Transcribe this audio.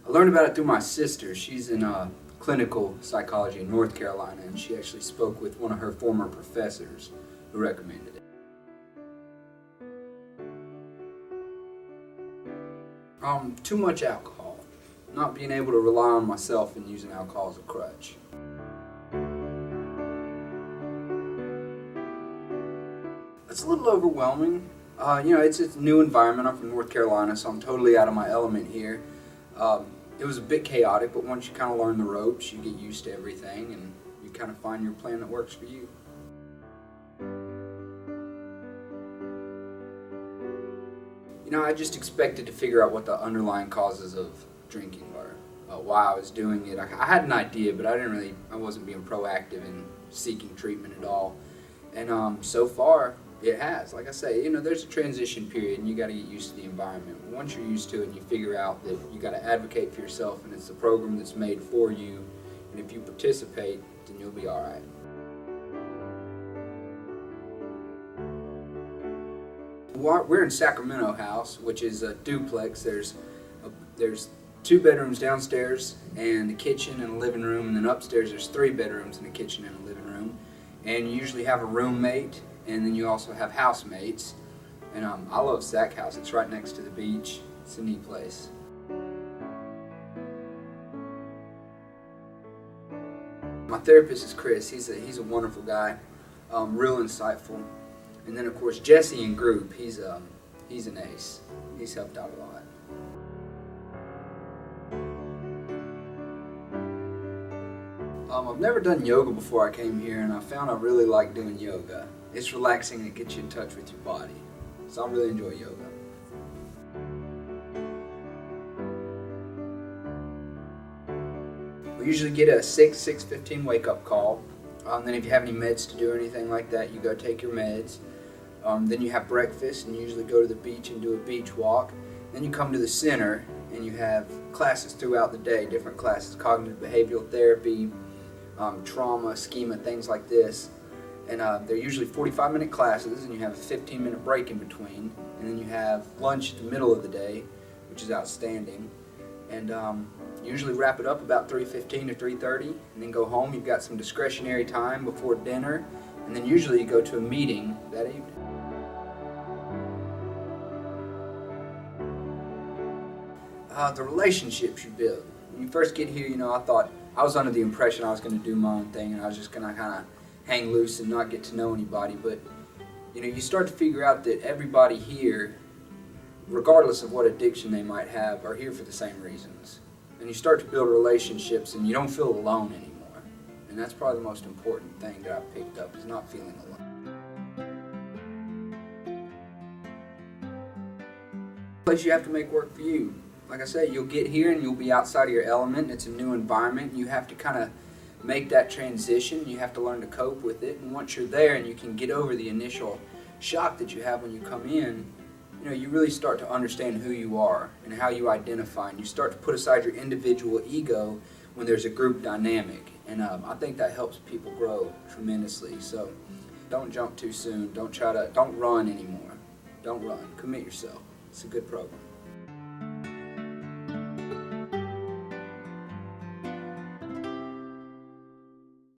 I learned about it through my sister. She's in clinical psychology in North Carolina, and she actually spoke with one of her former professors who recommended it. Too much alcohol. Not being able to rely on myself and using alcohol as a crutch. It's a little overwhelming. It's a new environment. I'm from North Carolina, so I'm totally out of my element here. It was a bit chaotic, but once you kind of learn the ropes, you get used to everything, and you kind of find your plan that works for you. I just expected to figure out what the underlying causes of drinking were, why I was doing it. I had an idea, but I wasn't being proactive in seeking treatment at all. And so far, it has. Like I say, there's a transition period, and you got to get used to the environment. Once you're used to it, and you figure out that you got to advocate for yourself, and it's a program that's made for you, and if you participate, then you'll be all right. We're in Sacramento House, which is a duplex. There's 2 bedrooms downstairs and a kitchen and a living room, and then upstairs there's 3 bedrooms and a kitchen and a living room. And you usually have a roommate, and then you also have housemates. And I love Sac House. It's right next to the beach. It's a neat place. My therapist is Chris. He's a wonderful guy, real insightful. And then of course Jesse in group. He's an ace. He's helped out a lot. I've never done yoga before I came here, and I found I really like doing yoga. It's relaxing and it gets you in touch with your body. So I really enjoy yoga. We usually get a 6:15 wake-up call. Then if you have any meds to do or anything like that, you go take your meds. Then you have breakfast, and you usually go to the beach and do a beach walk. Then you come to the center, and you have classes throughout the day, different classes, cognitive behavioral therapy, trauma, schema, things like this. And they're usually 45-minute classes, and you have a 15-minute break in between. And then you have lunch at the middle of the day, which is outstanding. And usually wrap it up about 3:15 to 3:30, and then go home. You've got some discretionary time before dinner, and then usually you go to a meeting that evening. The relationships you build. When you first get here, I was under the impression I was going to do my own thing, and I was just going to kind of hang loose and not get to know anybody. But you start to figure out that everybody here, regardless of what addiction they might have, are here for the same reasons. And you start to build relationships, and you don't feel alone anymore. And that's probably the most important thing that I've picked up, is not feeling alone. The place you have to make work for you. Like I say, you'll get here and you'll be outside of your element, and it's a new environment. You have to kind of make that transition. You have to learn to cope with it. And once you're there and you can get over the initial shock that you have when you come in, you really start to understand who you are and how you identify. And you start to put aside your individual ego when there's a group dynamic. And I think that helps people grow tremendously. So don't jump too soon. Don't run anymore. Don't run. Commit yourself. It's a good program.